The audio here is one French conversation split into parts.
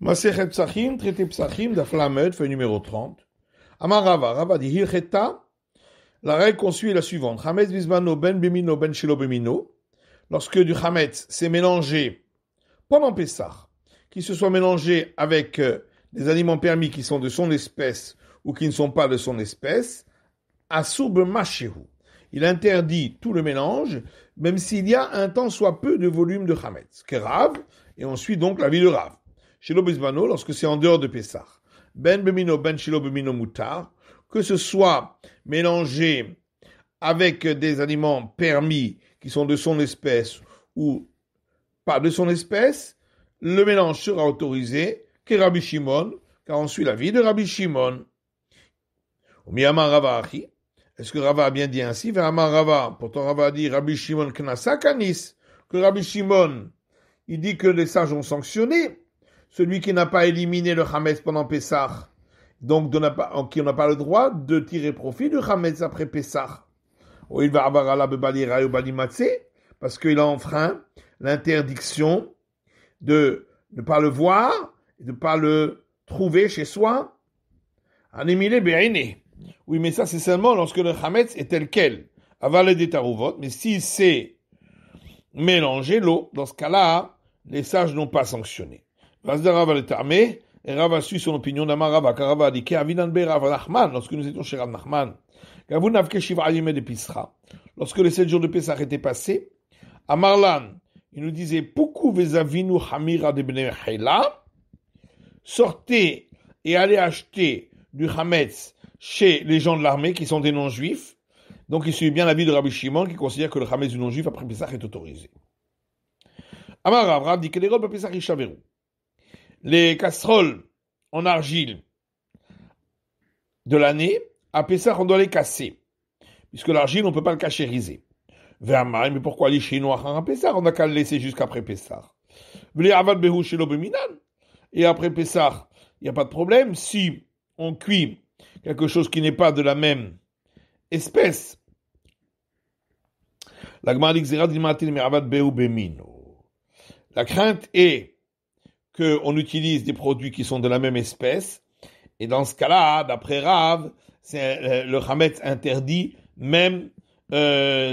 Masechet Psachim, traité Psachim, Daf Lamed, feuille numéro 30. Amar Rava, Rava dit Hilcheta, la règle qu'on suit est la suivante. Chametz bismano ben bemino ben shelo bemino. Lorsque du chametz s'est mélangé pendant Pessah, qu'il se soit mélangé avec des aliments permis qui sont de son espèce ou qui ne sont pas de son espèce, asur b'mashehu. Il interdit tout le mélange, même s'il y a un tant soit peu de volume de chametz. Kerav, et on suit donc l'avis de Rav. Shelo bismano, lorsque c'est en dehors de Pessah. Ben bemino ben shelo bemino mutar, que ce soit mélangé avec des aliments permis qui sont de son espèce ou pas de son espèce, le mélange sera autorisé que Rabbi Shimon, car on suit l'avis de Rabbi Shimon. Miyama Rava Achi, est-ce que Rava a bien dit ainsi? Verama Rava, pourtant Rava a dit Rabbi Shimon Knasa Kanis, que Rabbi Shimon, il dit que les sages ont sanctionné celui qui n'a pas éliminé le Chametz pendant Pessah, donc qui n'a pas le droit de tirer profit du Chametz après Pessah. Ou il va avoir à la bebalira ou balimatse, parce qu'il a enfreint l'interdiction de ne pas le voir, et de ne pas le trouver chez soi. Anémile béine. Oui, mais ça c'est seulement lorsque le Chametz est tel quel. Avalé des taruvot, mais s'il s'est mélangé l'eau, dans ce cas-là, les sages n'ont pas sanctionné. Rav le Tarmé, et Rav a su son opinion d'Amar Rava, car Rav a dit qu'Avinan be Rav Nachman, lorsque nous étions chez Rav Nachman, lorsque les 7 jours de Pessah étaient passés, à Marlan, il nous disait Poukou vezavinu hamira de bnei Chela, sortez et allez acheter du Hametz chez les gens de l'armée qui sont des non-juifs. Donc il suit bien l'avis de Rabbi Shimon qui considère que le Hametz du non-juif après Pessah est autorisé. Amar Rav dit que les robes à Pessah ishaveru. Les casseroles en argile de l'année, à Pessah, on doit les casser. Puisque l'argile, on ne peut pas le cachériser. Vermaï, mais pourquoi les Chinois à Pessah? On n'a qu'à le laisser jusqu'après Pessah. Et après Pessah, il n'y a pas de problème. Si on cuit quelque chose qui n'est pas de la même espèce, la crainte est qu'on utilise des produits qui sont de la même espèce, et dans ce cas-là, d'après Rav, c'est le Chametz interdit, même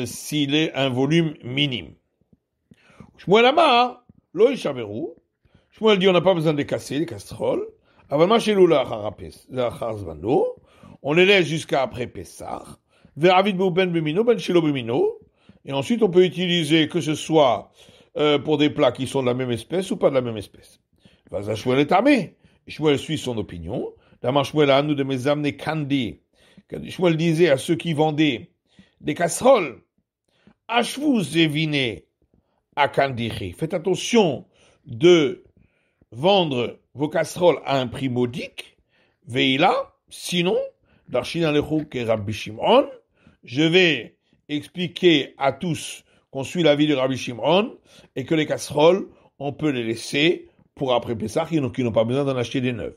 s'il est un volume minime. Shmuel Amar, lo yishaveru. Shmuel dit on n'a pas besoin de les casser, les casseroles. On les laisse jusqu'à après Pessah. Veravid ben bemino, ben shelo bemino. Et ensuite on peut utiliser que ce soit pour des plats qui sont de la même espèce ou pas de la même espèce. Vaza Shmuel est armé. Shmuel suit son opinion. D'Amar Shmuel a nous de mes amener kandi. Shmuel disait à ceux qui vendaient des casseroles, Ashvou zevine à kandichi. Faites attention de vendre vos casseroles à un prix modique. Veila, sinon, d'Archina lechuk et Rabbi Shimon, je vais expliquer à tous qu'on suit l'avis de Rabbi Shimon et que les casseroles, on peut les laisser pour après Pessah, qui n'ont pas besoin d'en acheter des neuves.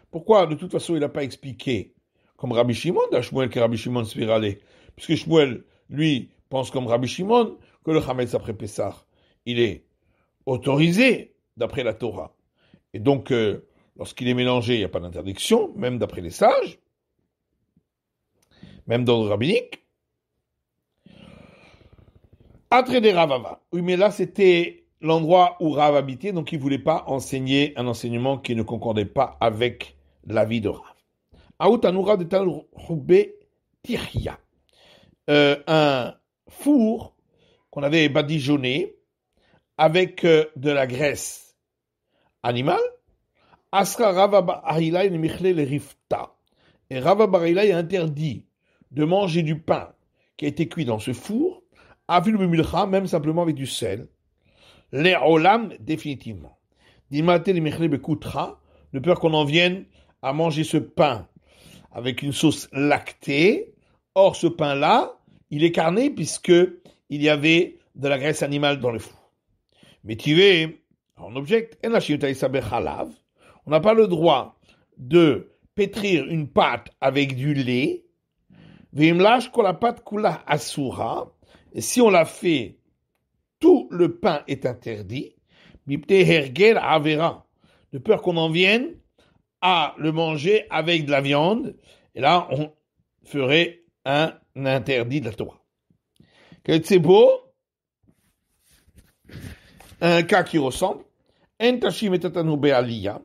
Pourquoi, de toute façon, il n'a pas expliqué comme Rabbi Shimon, d'Ashmuel que Rabbi Shimon spirale, puisque Shmuel, lui, pense comme Rabbi Shimon, que le Chametz après Pessah, il est autorisé d'après la Torah. Et donc, lorsqu'il est mélangé, il n'y a pas d'interdiction, même d'après les sages, même dans le rabbinique. Atre de Ravava. Oui, mais là, c'était l'endroit où Rav habitait, donc il ne voulait pas enseigner un enseignement qui ne concordait pas avec l'avis de Rav. Aoutanura de Talroube Tirya. Un four qu'on avait badigeonné avec de la graisse animale. Asra Rava Barhila et Michle le Rifta. Et Rava Barhila est interdit de manger du pain qui a été cuit dans ce four, même simplement avec du sel. Les olam, définitivement. Dimate le Michle Bekutra, de peur qu'on en vienne à manger ce pain avec une sauce lactée. Or, ce pain-là, il est carné puisque il y avait de la graisse animale dans le four. Mais tu es, en objecte, on n'a pas le droit de pétrir une pâte avec du lait. La pâte kula asura. Et si on l'a fait, tout le pain est interdit. Mipte herger avera, de peur qu'on en vienne à le manger avec de la viande, et là, on ferait un interdit de la Torah. Quel c'est beau, un cas qui ressemble, En tashim et tatanu be'aliyah,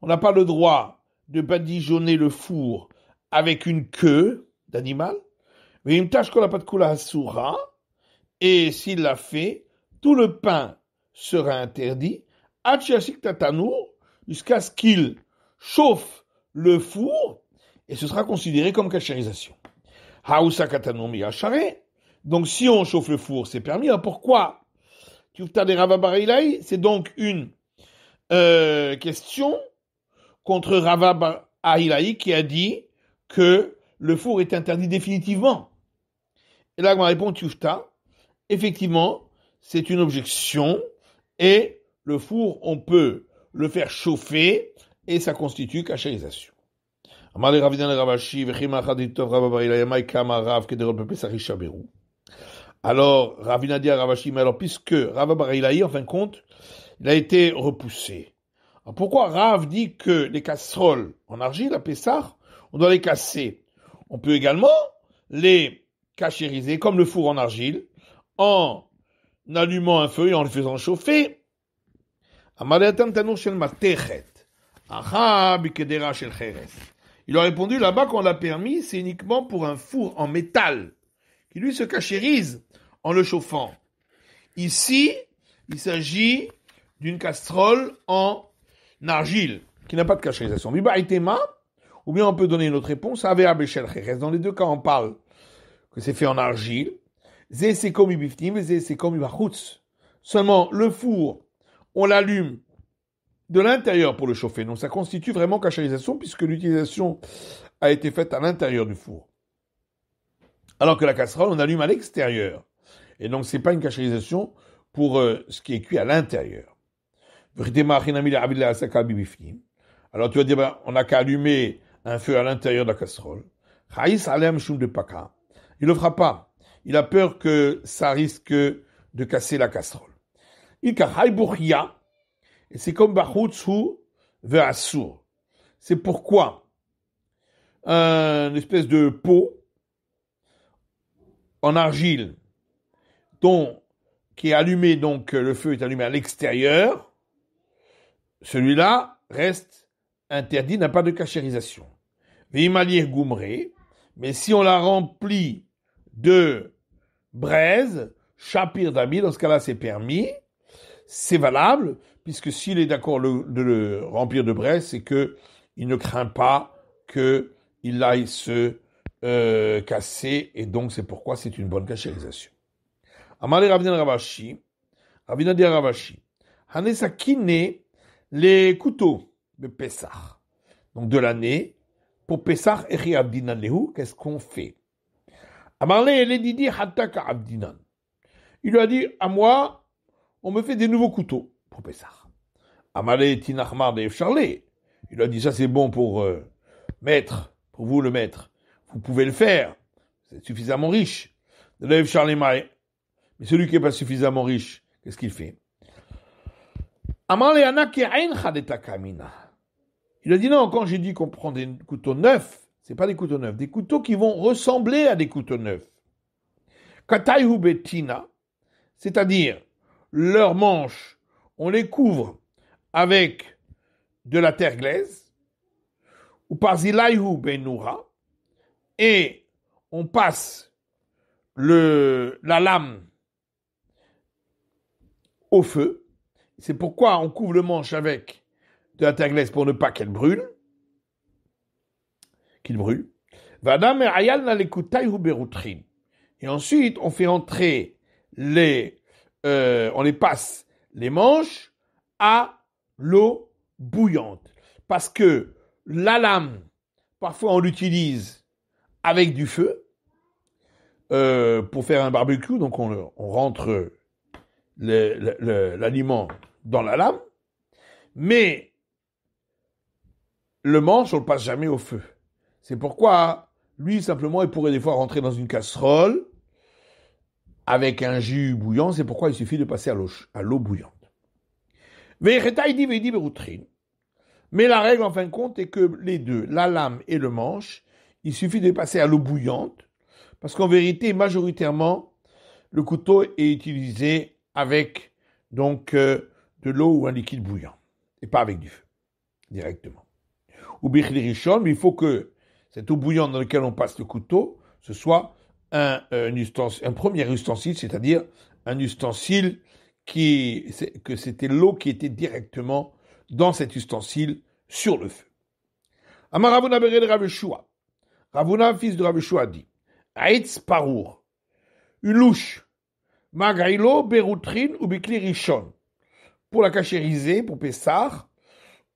on n'a pas le droit de badigeonner le four avec une queue d'animal, et s'il l'a fait, tout le pain sera interdit, jusqu'à ce qu'il chauffe le four, et ce sera considéré comme cachérisation. Donc si on chauffe le four, c'est permis. Pourquoi? C'est donc une question contre Rava Bar Ahilaï qui a dit que le four est interdit définitivement. Et là, on répond Tufta, effectivement, c'est une objection, et le four, on peut le faire chauffer, et ça constitue cachérisation. Alors, Ravina dit à Ravashi, mais alors, puisque Rava Bar Ahilaï, en fin de compte, il a été repoussé. Alors pourquoi Rav dit que les casseroles en argile, à Pessah, on doit les casser? On peut également les cachériser, comme le four en argile, en allumant un feu et en le faisant chauffer. Il a répondu, là-bas, qu'on l'a permis, c'est uniquement pour un four en métal, qui lui se cachérise en le chauffant. Ici, il s'agit d'une casserole en argile, qui n'a pas de cachérisation. Ou bien on peut donner une autre réponse, dans les deux cas, on parle que c'est fait en argile. Seulement, le four, on l'allume de l'intérieur pour le chauffer. Donc ça constitue vraiment cachérisation, puisque l'utilisation a été faite à l'intérieur du four. Alors que la casserole, on allume à l'extérieur. Et donc c'est pas une cachérisation pour ce qui est cuit à l'intérieur. Alors tu vas dire, on n'a qu'à allumer un feu à l'intérieur de la casserole. Il ne le fera pas. Il a peur que ça risque de casser la casserole. Et c'est comme Bachutsu ve'asur. C'est pourquoi une espèce de pot en argile qui est allumé, donc le feu est allumé à l'extérieur, celui-là reste interdit, n'a pas de cachérisation. Mais si on la remplit de braise, chapir d'ami, dans ce cas-là c'est permis, c'est valable, puisque s'il est d'accord de le remplir de braise, c'est que il ne craint pas qu'il aille se casser, et donc c'est pourquoi c'est une bonne cachérisation. Amale Ravina Ravashi, Ravina dit Ravashi, Hanesakine, les couteaux de Pessah, donc de l'année, pour Pessah Echi Abdinan Lehu, qu'est-ce qu'on fait? Amale Eledidi Hataka Abdinan. Il lui a dit, à moi, on me fait des nouveaux couteaux pour Pessah. Amale Tinachmar de Charlet. Il lui a dit, ça c'est bon pour maître, pour vous le maître. Vous pouvez le faire. Vous êtes suffisamment riche. De Charlet Maï. Mais celui qui n'est pas suffisamment riche, qu'est-ce qu'il fait? Il a dit non, quand j'ai dit qu'on prend des couteaux neufs, c'est pas des couteaux neufs, des couteaux qui vont ressembler à des couteaux neufs. Kataihu betina, c'est-à-dire leurs manches, on les couvre avec de la terre glaise, ou par zilaihu benura, et on passe la lame au feu. C'est pourquoi on couvre le manche avec de la terre glaise pour ne pas qu'il brûle. Et ensuite, on fait entrer on les passe les manches à l'eau bouillante. Parce que la lame, parfois on l'utilise avec du feu pour faire un barbecue, donc on rentre l'aliment dans la lame, mais le manche, on le passe jamais au feu. C'est pourquoi, lui, simplement, il pourrait des fois rentrer dans une casserole avec un jus bouillant, c'est pourquoi il suffit de passer à l'eau bouillante. Ve'echeta idi ve'idi beroutrin. Mais la règle, en fin de compte, est que les deux, la lame et le manche, il suffit de passer à l'eau bouillante, parce qu'en vérité, majoritairement, le couteau est utilisé avec donc de l'eau ou un liquide bouillant, et pas avec du feu, directement. Ou bichli rishon, mais il faut que cette eau bouillante dans laquelle on passe le couteau, ce soit un premier ustensile, c'est-à-dire un ustensile que c'était l'eau qui était directement dans cet ustensile sur le feu. Amar Ravuna Bere de Rav Yeshua. Ravuna, fils de Rav Yeshua, dit Aitz Parour, une louche, Magailo Beroutrin ou Bikli Rishon. Pour la cachériser, pour Pessah,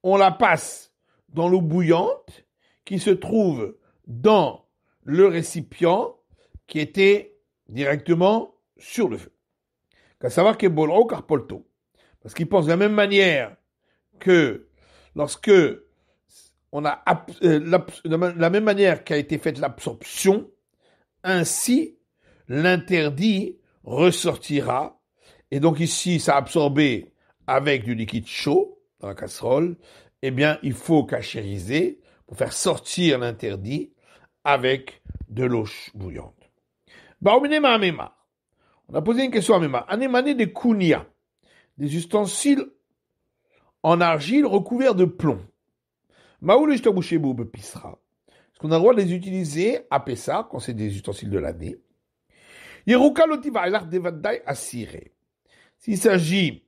on la passe dans l'eau bouillante qui se trouve dans le récipient qui était directement sur le feu. Qu'à savoir que Bolro Carpolto. Parce qu'il pense de la même manière que lorsque on a la même manière qu'a été faite l'absorption, ainsi l'interdit ressortira. Et donc ici, ça a absorbé avec du liquide chaud dans la casserole. Eh bien, il faut cachériser pour faire sortir l'interdit avec de l'eau bouillante. On a posé une question à Mema. Anémané de kounia, des ustensiles en argile recouverts de plomb. Est-ce qu'on a le droit de les utiliser à Pessah, quand c'est des ustensiles de l'année? S'il s'agit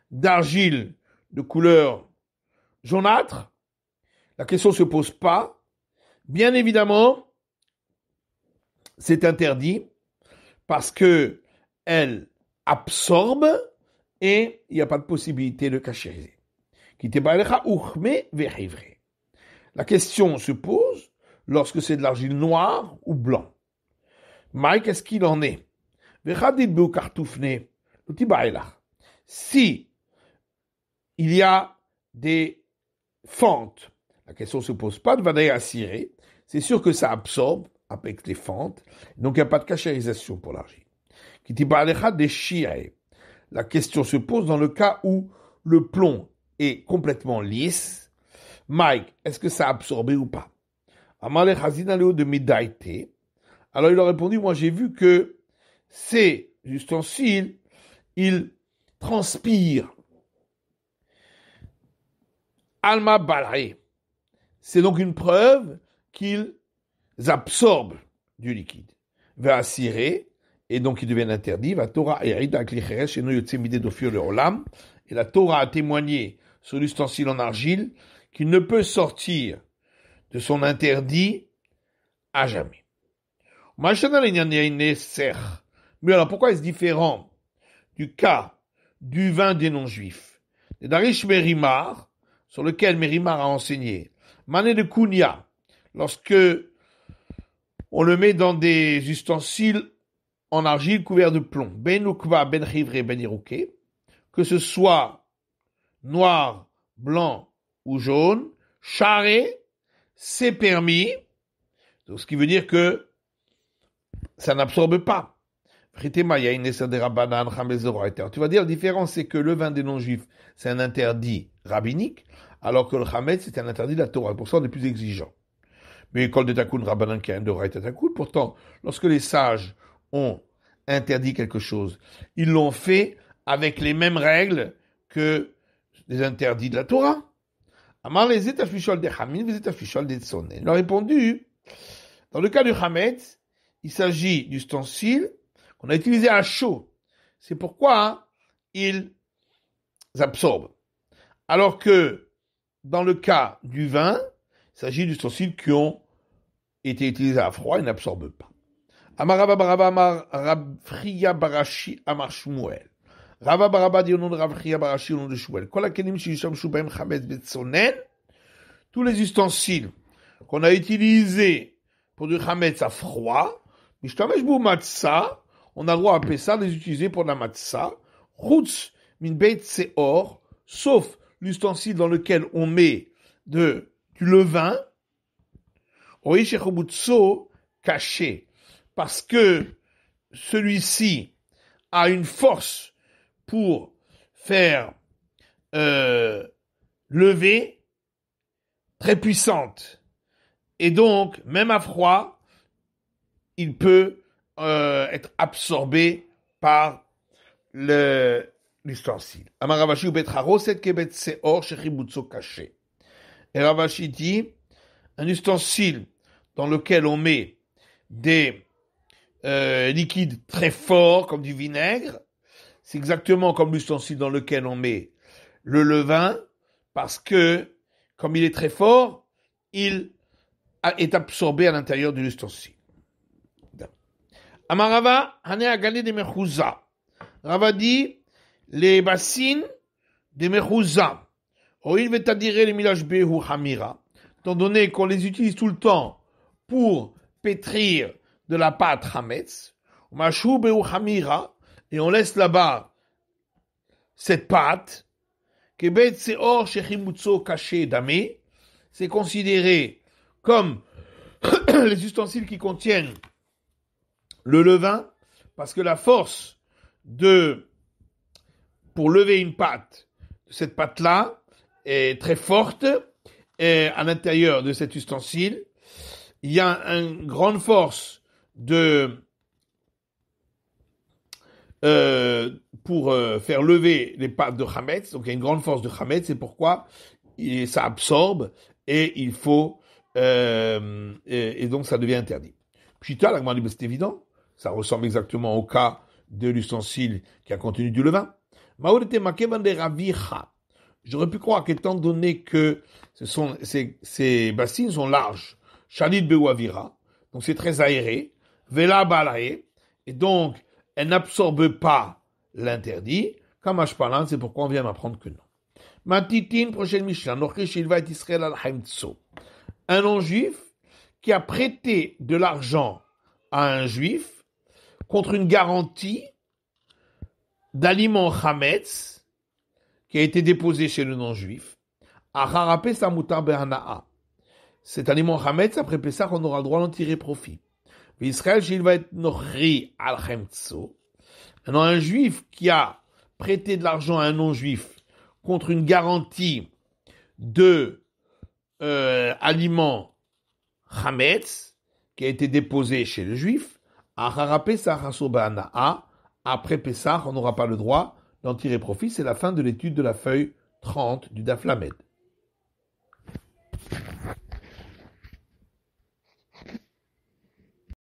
d'argile de couleur jaunâtre, la question ne se pose pas. Bien évidemment, c'est interdit parce que elle absorbe et il n'y a pas de possibilité de cachériser. La question se pose lorsque c'est de l'argile noire ou blanc. Mike, est-ce qu'il en est? Si il y a des fentes, la question ne se pose pas de vadaï à cirer, c'est sûr que ça absorbe avec les fentes, donc il n'y a pas de cachérisation pour l'argile. La question se pose dans le cas où le plomb est complètement lisse. Mike, est-ce que ça a absorbé ou pas? Alors il a répondu, moi j'ai vu que ces ustensiles, ils transpirent. Alma balré. C'est donc une preuve qu'ils absorbent du liquide. Va cirer, et donc ils deviennent interdits. Va Torah et la Torah a témoigné sur l'ustensile en argile qu'il ne peut sortir de son interdit à jamais. Mais alors pourquoi est-ce différent du cas du vin des non-juifs? Les Darish Merimar, sur lequel Merimar a enseigné, Mané de Kounia, lorsque on le met dans des ustensiles en argile couverts de plomb, Ben Ukva, Ben Chivre, Ben Irouké, que ce soit noir, blanc ou jaune, charré, c'est permis, donc ce qui veut dire que ça n'absorbe pas. Tu vas dire, la différence, c'est que le vin des non-juifs, c'est un interdit rabbinique, alors que le chametz, c'est un interdit de la Torah. Pour ça, on est plus exigeant. Mais l'école de Takoun, Rabbanan, qui a un Doraïta Takoun, pourtant, lorsque les sages ont interdit quelque chose, ils l'ont fait avec les mêmes règles que les interdits de la Torah. Amar les étafichol des Hamin, les étafichol des Tsonen. Il a répondu, dans le cas du chametz, il s'agit d'ustensiles qu'on a utilisé à chaud. C'est pourquoi ils absorbent. Alors que dans le cas du vin, il s'agit d'ustensiles qui ont été utilisés à froid et n'absorbent pas. Amar Rabba Baraba Amar Rabchia Barashi Amar Shmuel. Rabba Baraba dit au nom de Rabchia Barashi au nom de Shmuel. Tous les ustensiles qu'on a utilisés pour du chametz à froid, on a le droit à Pessah de les utiliser pour la matzah, chutz min beit seor, sauf l'ustensile dans lequel on met du levain, caché, parce que celui-ci a une force pour faire levée très puissante. Et donc, même à froid, il peut être absorbé par l'ustensile. Amar Ravashi ou bet haroset ke bet seor shechibutso caché. Et Ravashi dit, un ustensile dans lequel on met des liquides très forts, comme du vinaigre, c'est exactement comme l'ustensile dans lequel on met le levain, parce que, comme il est très fort, il est absorbé à l'intérieur de l'ustensile. Amarava, hane agane de mechouza. Rava dit, les bassines de mechouza, oil vetadire les milash behu hamira, étant donné qu'on les utilise tout le temps pour pétrir de la pâte hametz, mashu behu hamira, et on laisse là-bas cette pâte, kebet seor shechimutso caché damé, c'est considéré comme les ustensiles qui contiennent le levain, parce que la force pour lever une pâte, cette pâte-là, est très forte, et à l'intérieur de cet ustensile, il y a une grande force pour faire lever les pâtes de Hametz, donc il y a une grande force de Hametz, c'est pourquoi ça absorbe, et il faut, et donc ça devient interdit. Pshita, la Gemara dit, c'est évident, ça ressemble exactement au cas de l'ustensile qui a contenu du levain. J'aurais pu croire qu'étant donné que ces bassines sont larges, Shalid Bewavira, donc c'est très aéré, Vela Balae, et donc elles n'absorbent pas l'interdit, comme Ashpalan, c'est pourquoi on vient m'apprendre que non. Matitin, prochaine Mishnah, Nochi Shilva et Israël al-Haimtso. Un non-juif qui a prêté de l'argent à un juif contre une garantie d'aliments chametz qui a été déposé chez le non-juif. Achara Pesa mutar behanaa. Cet aliment chametz, après Pessah, on aura le droit d'en tirer profit. Israël, il va être nochri al chemtso. Maintenant, un juif qui a prêté de l'argent à un non-juif contre une garantie de aliments chametz qui a été déposé chez le juif, après Pessah, on n'aura pas le droit d'en tirer profit. C'est la fin de l'étude de la feuille 30 du Daf Lamed.